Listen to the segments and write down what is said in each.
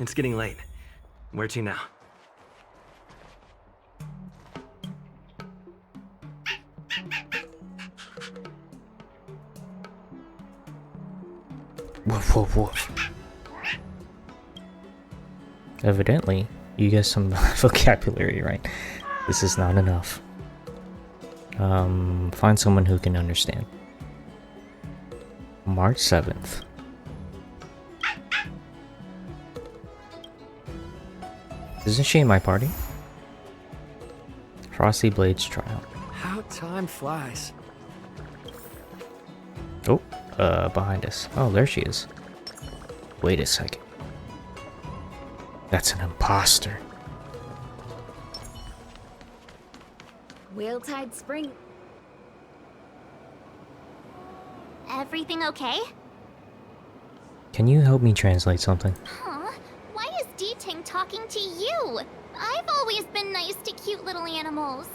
It's getting late. Where to now? Woof, woof, woof. Evidently, you get some vocabulary right. This is not enough. Find someone who can understand. March 7th. Isn't she in my party? Frosty Blade's trial. How time flies. Oh, behind us. Oh, there she is. Wait a second. That's an imposter. Whale-tide spring. Everything okay? Can you help me translate something? Huh? Why is D-Ting talking to you? I've always been nice to cute little animals.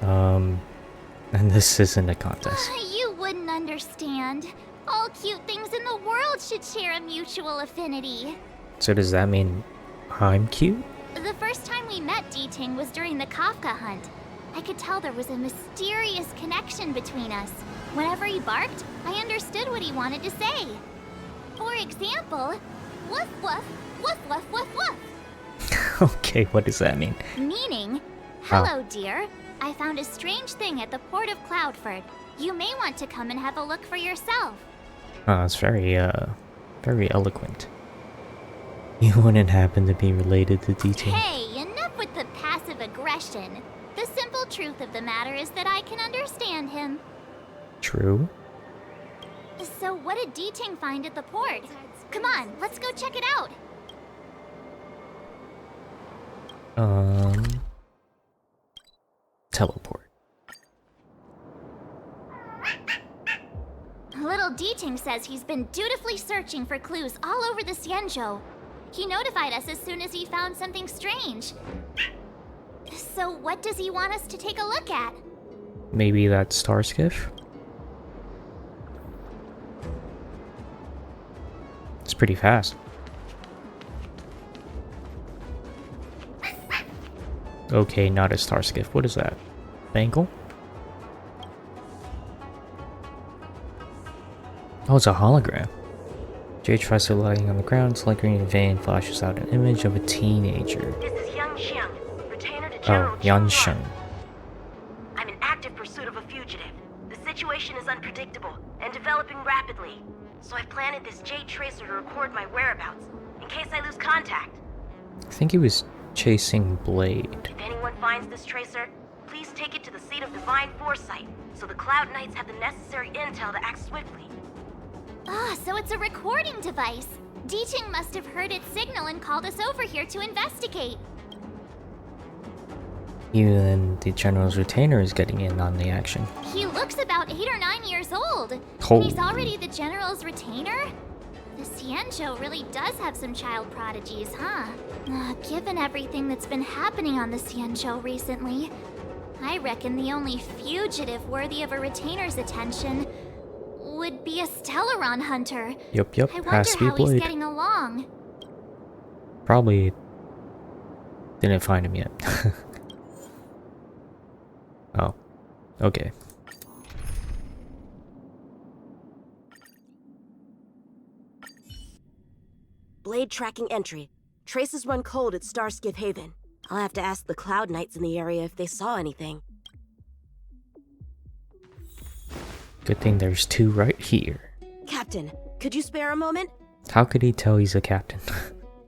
And this isn't a contest. You wouldn't understand. All cute things in the world should share a mutual affinity. So does that mean I'm cute? The first time we met D-Ting was during the Kafka hunt. I could tell there was a mysterious connection between us. Whenever he barked, I understood what he wanted to say. For example, woof woof, woof woof woof woof. Okay, what does that mean? Meaning, hello dear, I found a strange thing at the port of Cloudford. You may want to come and have a look for yourself. Oh, that's very eloquent. You wouldn't happen to be related to D-Ting. Hey, enough with the passive aggression. The simple truth of the matter is that I can understand him. True. So what did D-Ting find at the port? Come on, let's go check it out. Teleport. Little D-Ting says he's been dutifully searching for clues all over the Xianzhou. He notified us as soon as he found something strange. So what does he want us to take a look at? Maybe that star skiff? It's pretty fast. Okay, not a star skiff. What is that? Bangle? Oh, it's a hologram. Jade tries to lying on the ground, slickering in vain, flashes out an image of a teenager. This is Yang Xiang, retainer to Oh, General Yan Qian Sheng. Yuan. I'm in active pursuit of a fugitive. The situation is unpredictable and developing rapidly. So I've planted this Jade tracer to record my whereabouts, in case I lose contact. I think he was chasing Blade. If anyone finds this tracer, please take it to the seat of Divine Foresight, so the Cloud Knights have the necessary intel to act swiftly. Ah, so it's a recording device. D-Ting must have heard its signal and called us over here to investigate. Even the General's retainer is getting in on the action. He looks about 8 or 9 years old. Oh. And he's already the General's retainer? The Xianzhou really does have some child prodigies, huh? Given everything that's been happening on the Xianzhou recently, I reckon the only fugitive worthy of a retainer's attention would be a Stellaron hunter. Yup, I wonder has to be how he's Blade. getting along. Probably didn't find him yet. Oh, okay. Blade tracking entry. Traces run cold at Starskiff Haven. I'll have to ask the Cloud Knights in the area if they saw anything. Good thing there's two right here. Captain, could you spare a moment? How could he tell he's a captain?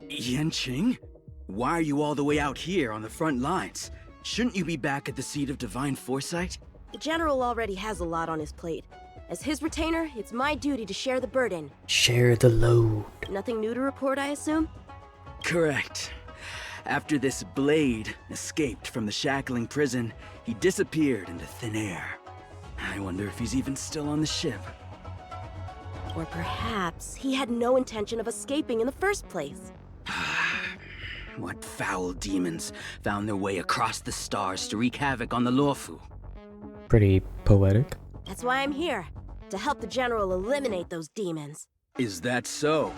Yanqing? Why are you all the way out here on the front lines? Shouldn't you be back at the seat of Divine Foresight? The General already has a lot on his plate. As his retainer, it's my duty to share the burden. Share the load. Nothing new to report, I assume? Correct. After this Blade escaped from the shackling prison, he disappeared into thin air. I wonder if he's even still on the ship. Or perhaps he had no intention of escaping in the first place. What foul demons found their way across the stars to wreak havoc on the Luofu? Pretty poetic. That's why I'm here, to help the General eliminate those demons. Is that so?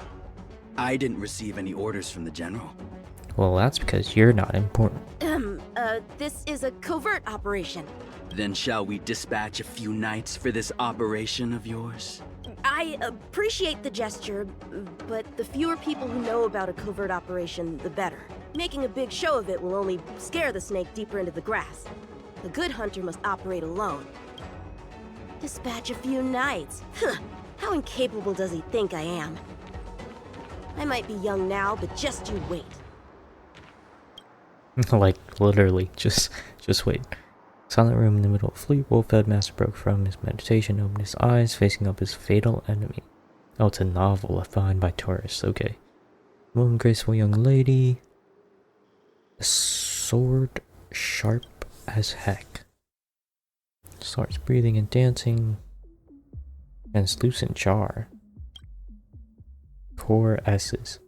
I didn't receive any orders from the General. Well, that's because you're not important. This is a covert operation. Then shall we dispatch a few knights for this operation of yours? I appreciate the gesture, but the fewer people who know about a covert operation, the better. Making a big show of it will only scare the snake deeper into the grass. The good hunter must operate alone. Dispatch a few knights? Huh. How incapable does he think I am? I might be young now, but just you wait. Like, literally, just wait. Silent room in the middle of Fleet. Wolf Headmaster broke from his meditation, opened his eyes, facing up his fatal enemy. Oh, it's a novel left behind by tourists. Okay. One graceful young lady. A sword sharp as heck. Starts breathing and dancing. Translucent jar. Core S's.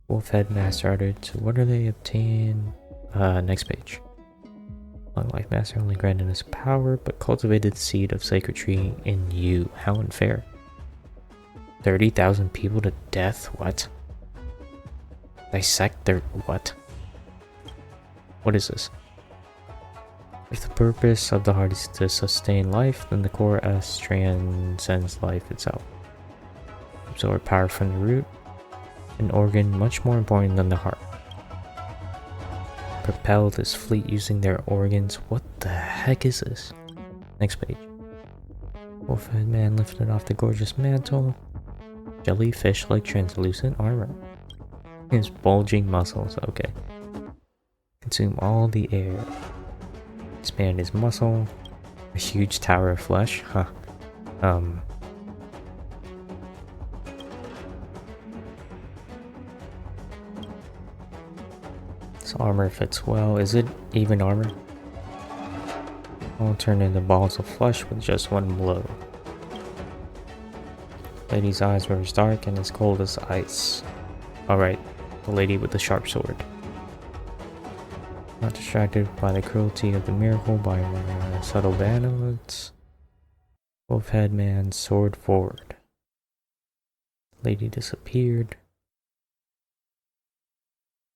Wolf Headmaster uttered. So what are they obtained? Next page. Long life master only granted us power, but cultivated the seed of sacred tree in you. How unfair. 30,000 people to death? What? Dissect their what? What is this? If the purpose of the heart is to sustain life, then the core S transcends life itself. Absorb power from the root, an organ much more important than the heart. Propel this fleet using their organs. What the heck is this? Next page. Wolfhead man lifted off the gorgeous mantle. Jellyfish-like translucent armor. His bulging muscles. Okay. Consume all the air. Expand his muscle. A huge tower of flesh. Huh. This armor fits well. Is it even armor? I'll turn into balls of flesh with just one blow. Lady's eyes were as dark and as cold as ice. Alright, the lady with the sharp sword. Not distracted by the cruelty of the miracle by subtle benevolence. Wolfhead man sword forward. Lady disappeared.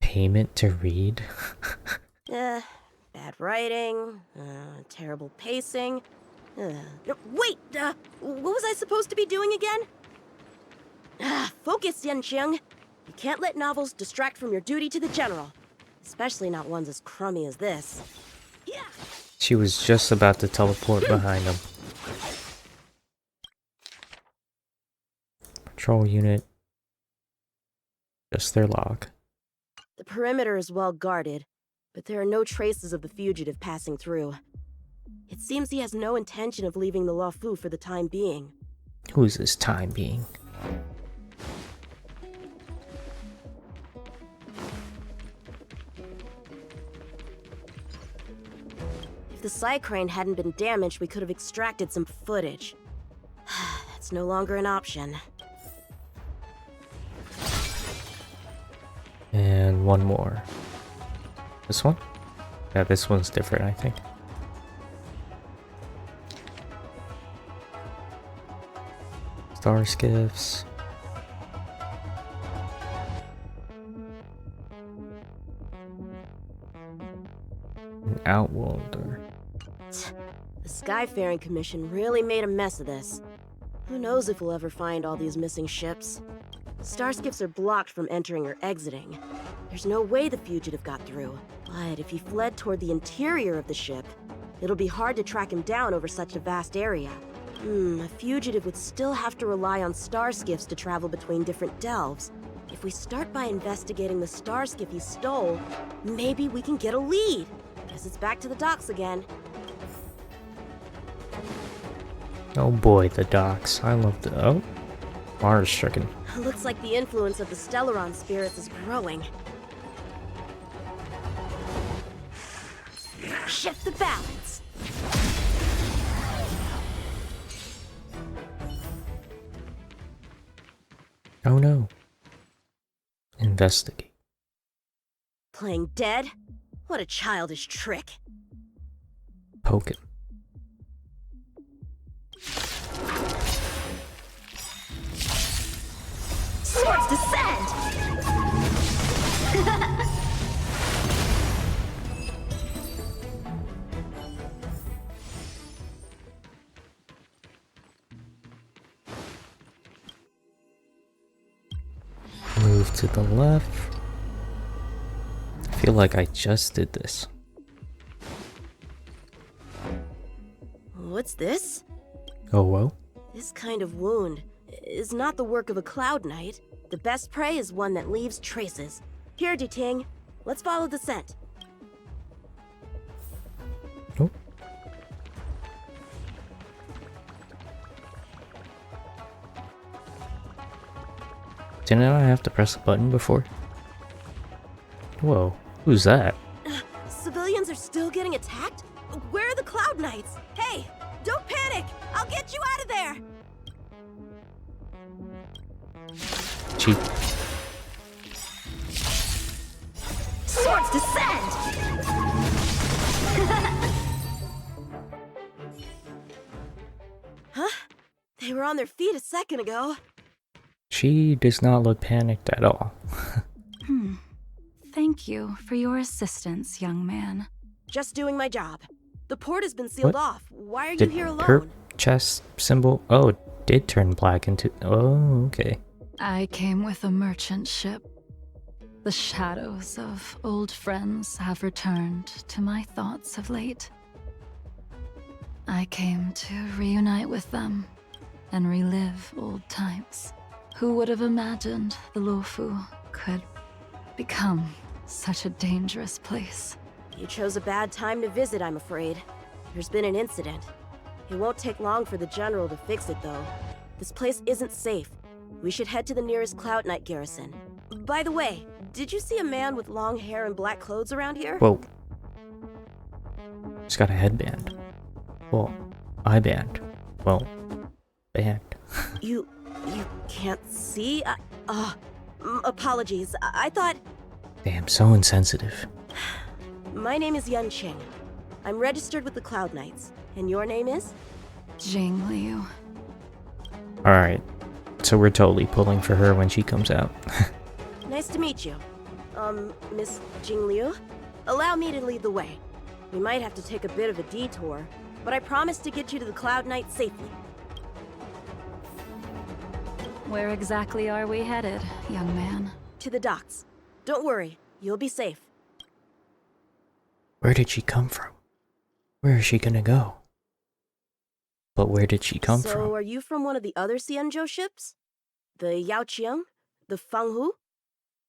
Payment to read? Bad writing, terrible pacing. Wait, what was I supposed to be doing again? Focus, Yanxiang. You can't let novels distract from your duty to the General. Especially not ones as crummy as this. Yeah. She was just about to teleport behind him. Patrol unit. Just their log. The perimeter is well guarded, but there are no traces of the fugitive passing through. It seems he has no intention of leaving the Luofu for the time being. Who's this time being? If the Psycrane hadn't been damaged, we could have extracted some footage. That's no longer an option. And one more. This one? Yeah, this one's different, I think. Star skiffs. An Outworlder. The Skyfaring Commission really made a mess of this. Who knows if we'll ever find all these missing ships? Starskiffs are blocked from entering or exiting. There's no way the fugitive got through. But if he fled toward the interior of the ship, it'll be hard to track him down over such a vast area. A fugitive would still have to rely on starskiffs to travel between different delves. If we start by investigating the starskiff he stole, maybe we can get a lead. Guess it's back to the docks again. Oh boy, the docks. I love the... Oh. Mars stricken. Looks like the influence of the Stellaron spirits is growing. Shift the balance. Oh no. Investigate. Playing dead? What a childish trick. Poke it. Swords descend! Move to the left. I feel like I just did this. What's this? Oh, well. This kind of wound is not the work of a Cloud Knight. The best prey is one that leaves traces. Here, Ting, let's follow the scent. Oh. Didn't I have to press a button before? Whoa, who's that? Civilians are still getting attacked? Where are the Cloud Knights? Hey, don't panic! I'll get you out of there! Cheap. Swords descend! Huh? They were on their feet a second ago. She does not look panicked at all. Thank you for your assistance, young man. Just doing my job. The port has been sealed What? off. Why are you Did here alone? her chest symbol... Oh, it did turn black into... Oh, okay. I came with a merchant ship. The shadows of old friends have returned to my thoughts of late. I came to reunite with them and relive old times. Who would have imagined the Luofu could become such a dangerous place? You chose a bad time to visit, I'm afraid. There's been an incident. It won't take long for the General to fix it, though. This place isn't safe. We should head to the nearest Cloud Knight garrison. By the way, did you see a man with long hair and black clothes around here? Whoa. He's got a headband. Well, eye band. Well, band. You can't see? Apologies. I thought... Damn, so insensitive. My name is Yun Qing. I'm registered with the Cloud Knights. And your name is? Jing Liu. Alright, so we're totally pulling for her when she comes out. Nice to meet you. Miss Jing Liu? Allow me to lead the way. We might have to take a bit of a detour, but I promise to get you to the Cloud Knight safely. Where exactly are we headed, young man? To the docks. Don't worry, you'll be safe. Where did she come from? Where is she gonna go? But where did she come from? So, are you from one of the other Xianzhou ships? The Yaoqiang? The Fanghu?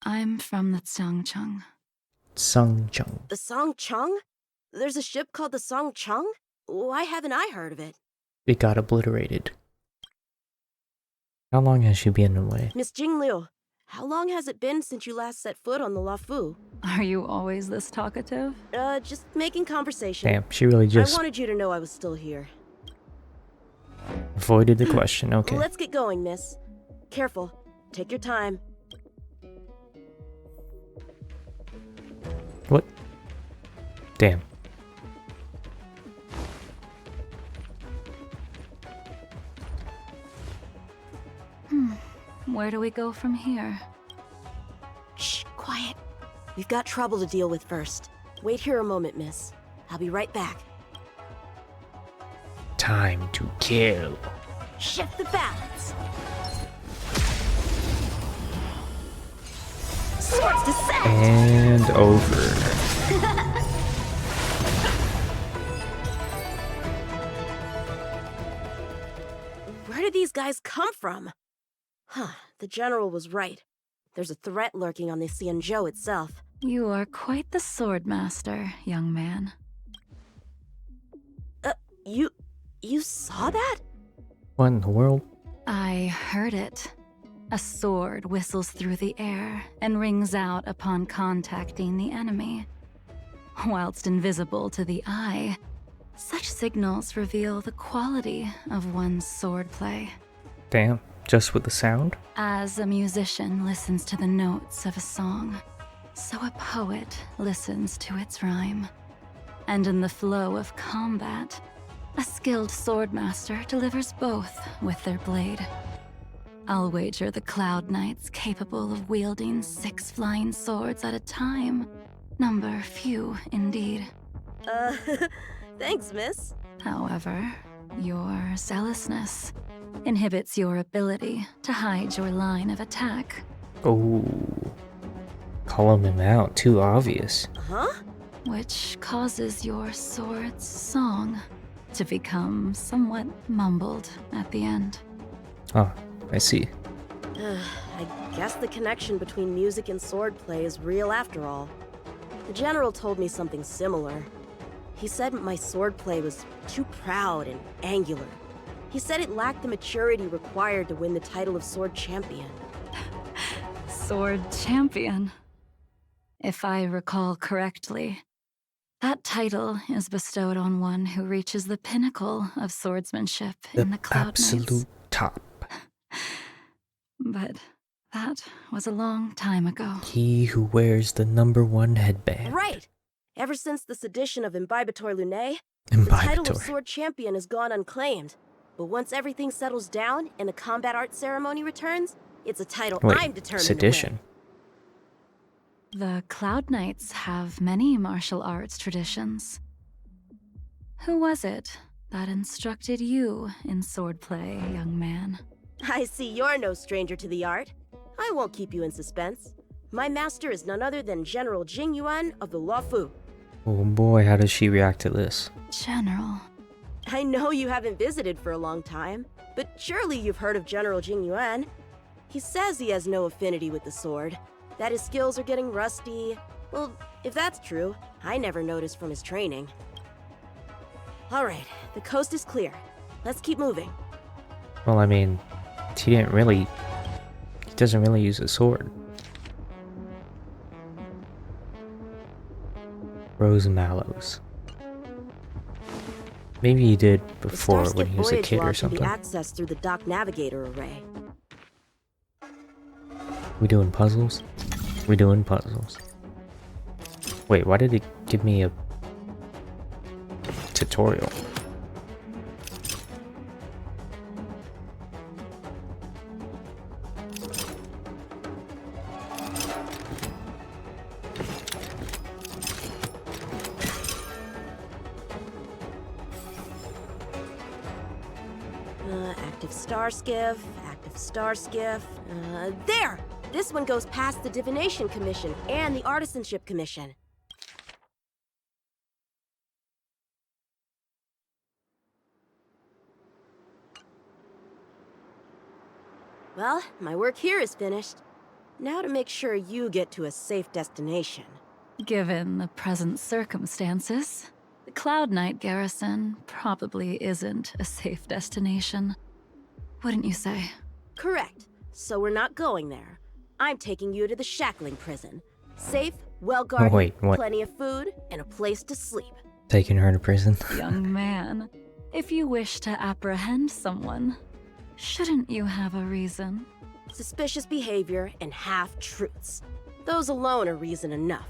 I'm from the Xiangcheng. Sungchung. The Songcheng? There's a ship called the Songcheng? Why haven't I heard of it? It got obliterated. How long has she been away? Miss Jing Liu, how long has it been since you last set foot on the Luofu? Are you always this talkative? Just making conversation. Damn, she really just I wanted you to know I was still here. avoided the question. Okay. Let's get going, miss. Careful. Take your time. What? Damn. Where do we go from here? Shh, quiet. We've got trouble to deal with first. Wait here a moment, miss. I'll be right back. Time to kill. Shift the balance. Swords descend! And over. Where did these guys come from? Huh, the General was right. There's a threat lurking on the Xianzhou itself. You are quite the sword master, young man. You saw that? What in the world? I heard it. A sword whistles through the air and rings out upon contacting the enemy. Whilst invisible to the eye, such signals reveal the quality of one's swordplay. Damn, just with the sound? As a musician listens to the notes of a song, so a poet listens to its rhyme. And in the flow of combat, a skilled swordmaster delivers both with their blade. I'll wager the Cloud Knight's capable of wielding 6 flying swords at a time. Number few, indeed. Thanks, miss. However, your zealousness inhibits your ability to hide your line of attack. Oh, calling him out. Too obvious. Huh? Which causes your sword's song to become somewhat mumbled at the end. Oh, I see. I guess the connection between music and swordplay is real after all. The general told me something similar. He said my swordplay was too proud and angular. He said it lacked the maturity required to win the title of sword champion. Sword champion. If I recall correctly, that title is bestowed on one who reaches the pinnacle of swordsmanship in the Cloud absolute Knights. top. But that was a long time ago. He who wears the #1 headband. Right! Ever since the sedition of Imbibitor Lunae, the title of Imbibitor. sword champion has gone unclaimed. But once everything settles down and the combat art ceremony returns, it's a title Wait, I'm determined sedition. The Cloud Knights have many martial arts traditions. Who was it that instructed you in swordplay, young man? to win. I see you're no stranger to the art. I won't keep you in suspense. My master is none other than General Jing Yuan of the Luofu. Oh boy, how does she react to this? General. I know you haven't visited for a long time, but surely you've heard of General Jing Yuan. He says he has no affinity with the sword, that his skills are getting rusty. Well, if that's true, I never noticed from his training. All right, the coast is clear. Let's keep moving. Well, I mean, he doesn't really use a sword. Rose Mallows. Maybe he did before when he was a kid or something. The access through the dock navigator array. We doing puzzles? We doing puzzles. Wait, why did it give me a tutorial? Active star skiff. There! This one goes past the Divination Commission and the Artisanship Commission. Well, my work here is finished. Now to make sure you get to a safe destination. Given the present circumstances, the Cloud Knight garrison probably isn't a safe destination. Wouldn't you say? Correct. So we're not going there. I'm taking you to the shackling prison. Safe, well-guarded, Wait, what? plenty of food, and a place to sleep. Taking her to prison? Young man, if you wish to apprehend someone, shouldn't you have a reason? Suspicious behavior and half-truths. Those alone are reason enough.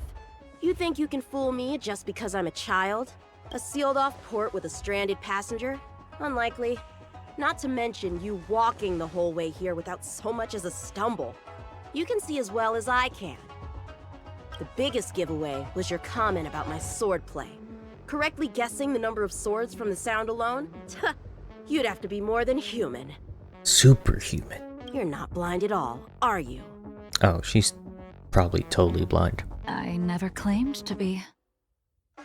You think you can fool me just because I'm a child? A sealed-off port with a stranded passenger? Unlikely. Not to mention you walking the whole way here without so much as a stumble. You can see as well as I can. The biggest giveaway was your comment about my swordplay. Correctly guessing the number of swords from the sound alone? You'd have to be more than human. Superhuman. You're not blind at all, are you? Oh, she's probably totally blind. I never claimed to be.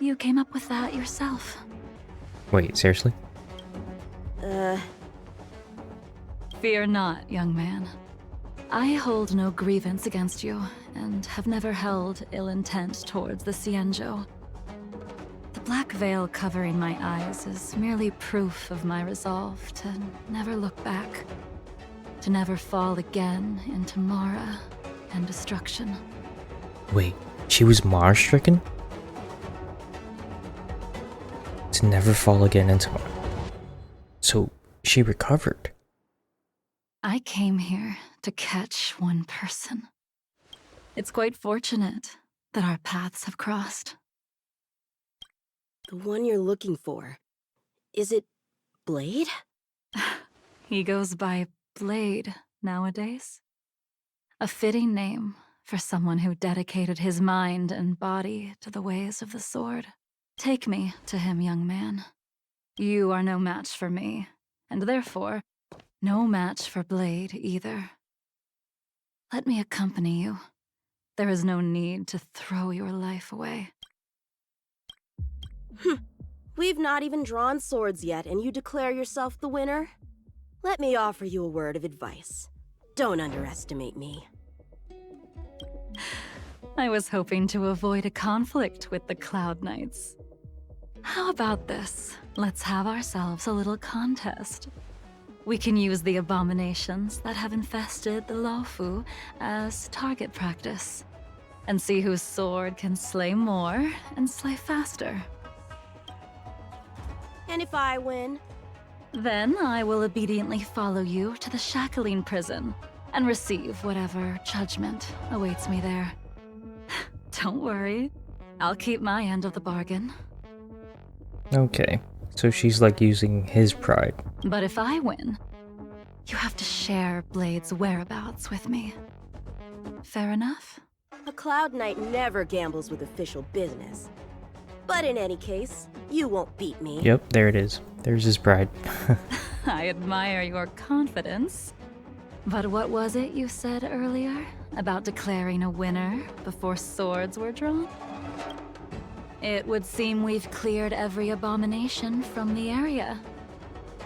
You came up with that yourself. Wait, seriously? Fear not, young man. I hold no grievance against you, and have never held ill intent towards the Cienjo. The black veil covering my eyes is merely proof of my resolve to never look back, to never fall again into Mara and destruction. Wait, she was Mars-stricken? To never fall again into Mars. So, she recovered. I came here to catch one person. It's quite fortunate that our paths have crossed. The one you're looking for. Is it Blade? He goes by Blade nowadays. A fitting name for someone who dedicated his mind and body to the ways of the sword. Take me to him, young man. You are no match for me, and therefore, no match for Blade either. Let me accompany you. There is no need to throw your life away. We've not even drawn swords yet, and you declare yourself the winner? Let me offer you a word of advice. Don't underestimate me. I was hoping to avoid a conflict with the Cloud Knights. How about this? Let's have ourselves a little contest. We can use the abominations that have infested the Lofu as target practice, and see whose sword can slay more and slay faster. And if I win? Then I will obediently follow you to the Shackling prison and receive whatever judgment awaits me there. Don't worry, I'll keep my end of the bargain. Okay, so she's like using his pride. But if I win, you have to share Blade's whereabouts with me. Fair enough? A Cloud Knight never gambles with official business. But in any case, you won't beat me. Yep, there it is. There's his pride. I admire your confidence. But what was it you said earlier about declaring a winner before swords were drawn? It would seem we've cleared every abomination from the area.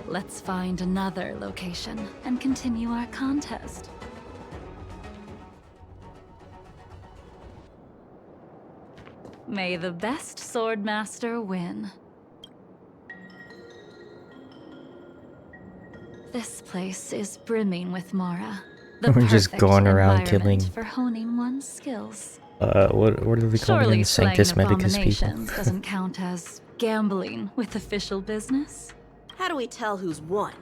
Let's find another location and continue our contest. May the best swordmaster win. This place is brimming with Mara. The We're just perfect going around environment killing- for honing one's skills. What are they called Surely again? Sanctus slaying Medicus people. abominations doesn't count as gambling with official business. How do we tell who's won?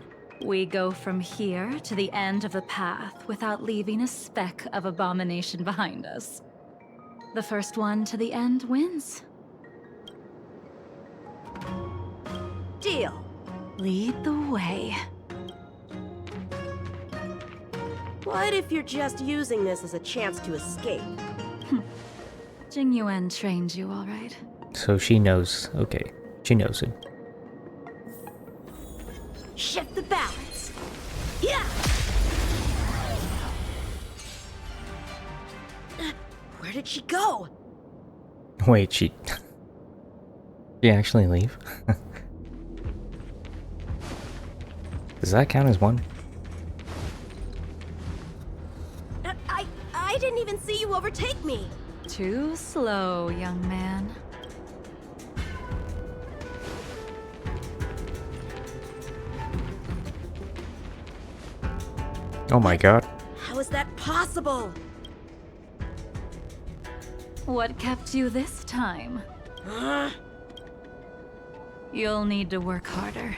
We go from here to the end of the path without leaving a speck of abomination behind us. The first one to the end wins. Deal. Lead the way. What if you're just using this as a chance to escape? Jing Yuan trained you, all right. So she knows. Okay, she knows it. Shift the balance. Yeah. Where did she go? Wait, she actually leave? Does that count as one? I didn't even see you overtake me. Too slow, young man. Oh my god. How is that possible? What kept you this time? You'll need to work harder.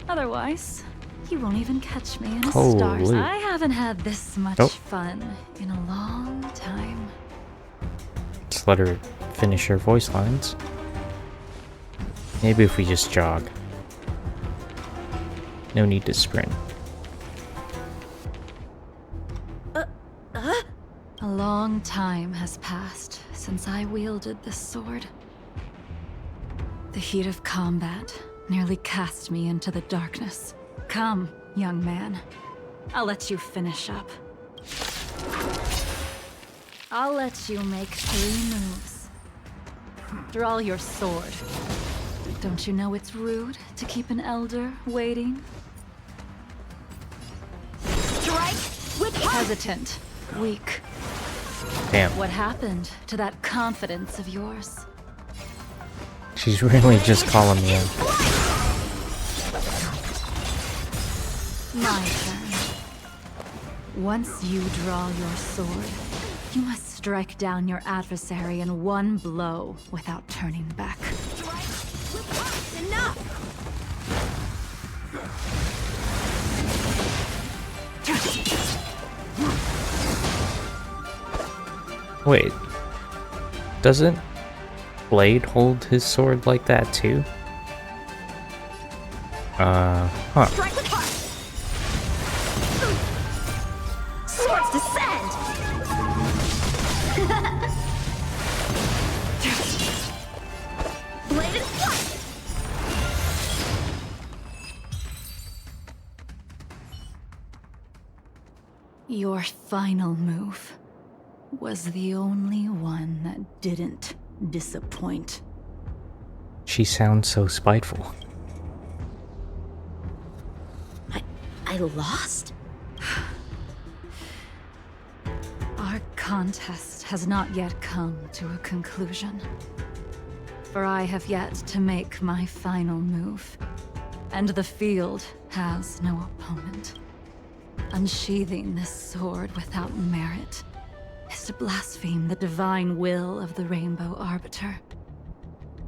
Otherwise, you won't even catch me in a stars. Holy. I haven't had this much Nope. fun in a long time. Let's let her finish her voice lines. Maybe if we just jog. No need to sprint. A long time has passed since I wielded this sword. The heat of combat nearly cast me into the darkness. Come, young man. I'll let you finish up. I'll let you make 3 moves. Draw your sword. Don't you know it's rude to keep an elder waiting? Strike with heart. Hesitant, weak. Damn, What happened to that confidence of yours? she's really just calling me out. My turn. Once you draw your sword, you must strike down your adversary in one blow without turning back. Enough. Wait. Doesn't Blade hold his sword like that too? Huh. Strike with heart. Swords descend. Blade and flight. Your final move was the only one that didn't disappoint. She sounds so spiteful. I lost? Our contest has not yet come to a conclusion. For I have yet to make my final move, and the field has no opponent. Unsheathing this sword without merit is to blaspheme the divine will of the Rainbow Arbiter.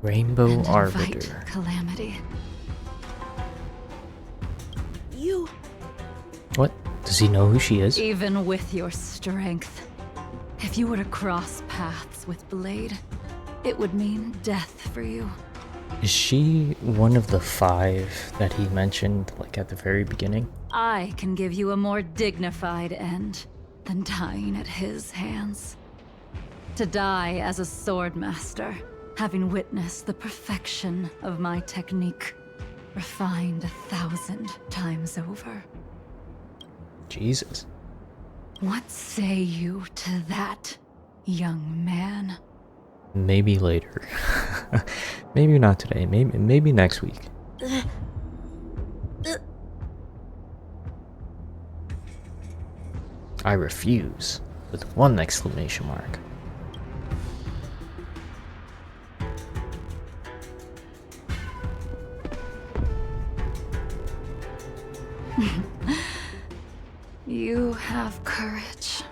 Rainbow and invite Arbiter. calamity. You... What? Does he know who she is? Even with your strength, if you were to cross paths with Blade, it would mean death for you. Is she one of the 5 that he mentioned, like at the very beginning? I can give you a more dignified end than dying at his hands. To die as a swordmaster, having witnessed the perfection of my technique, refined 1,000 times over. Jesus. What say you to that, young man? Maybe later. Maybe not today. Maybe next week. I refuse, with 1 exclamation mark. You have courage.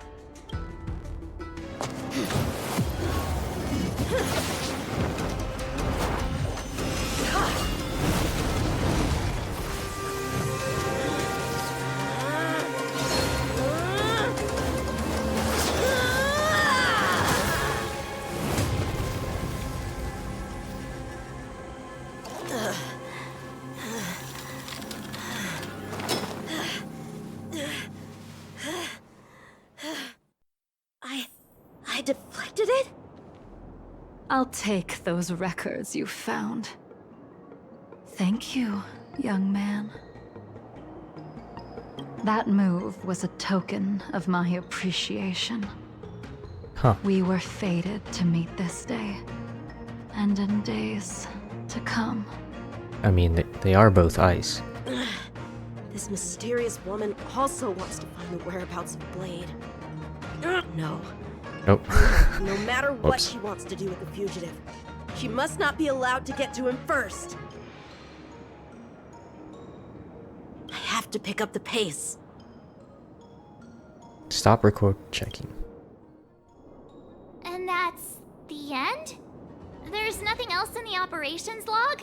I deflected it? I'll take those records you found. Thank you, young man. That move was a token of my appreciation. Huh. We were fated to meet this day, and in days to come. I mean, they are both ice. This mysterious woman also wants to find the whereabouts of Blade. No. Nope. No matter what Whoops. she wants to do with the fugitive, she must not be allowed to get to him first. I have to pick up the pace. Stop record checking. And that's the end? There's nothing else in the operations log?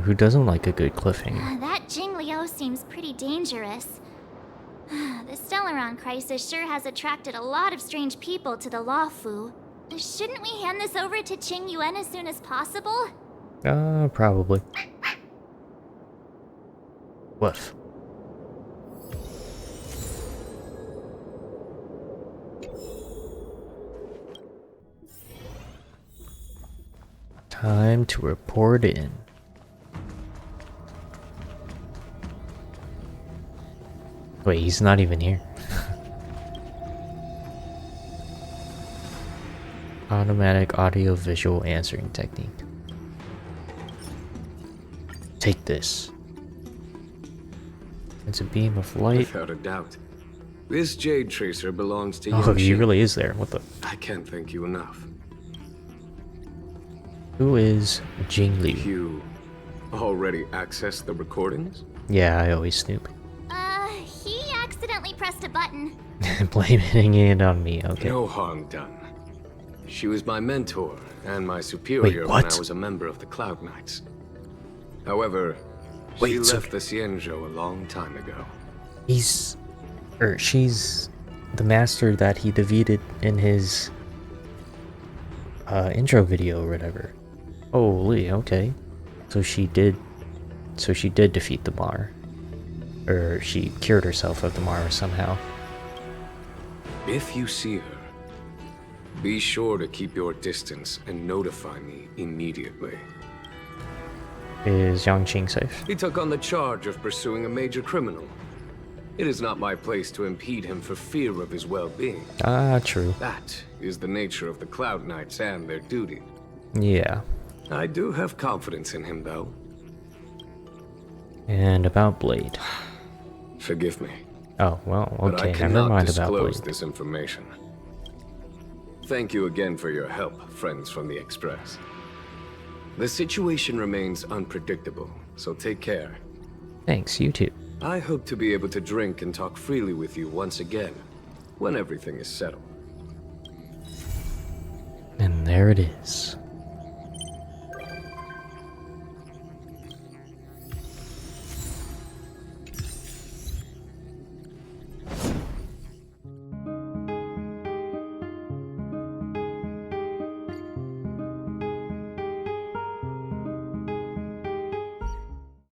Who doesn't like a good cliffhanger? That Jing Liu seems pretty dangerous. The Stellaron crisis sure has attracted a lot of strange people to the Luofu. Shouldn't we hand this over to Qing Yuan as soon as possible? Probably. What? Time to report in. Wait, he's not even here. Automatic audio-visual answering technique. Take this. It's a beam of light. Without a doubt. This Jade Tracer belongs to Oh, he Yangshi. really is there. What the? I can't thank you enough. Who is Jing Liu? You already accessed the recordings? Yeah, I always snoop. He accidentally pressed a button. Blaming it on me, okay. No harm done. She was my mentor and my superior when what? I was a member of the Cloud Knights. However, she Wait, so- left the Xianzhou a long time ago. She's the master that he defeated in his intro video or whatever. Holy, okay. So she did defeat the Mar. Or she cured herself of the Mar somehow. If you see her, be sure to keep your distance and notify me immediately. Is Yang Qing safe? He took on the charge of pursuing a major criminal, It is not my place to impede him for fear of his well-being. Ah, true. That is the nature of the Cloud Knights and their duty. Yeah. I do have confidence in him, though. And about Blade. Forgive me. Oh, well, But I okay, never cannot mind about disclose Blade. this information. Thank you again for your help, friends from the Express. The situation remains unpredictable, so take care. Thanks, you too. I hope to be able to drink and talk freely with you once again, when everything is settled. And there it is.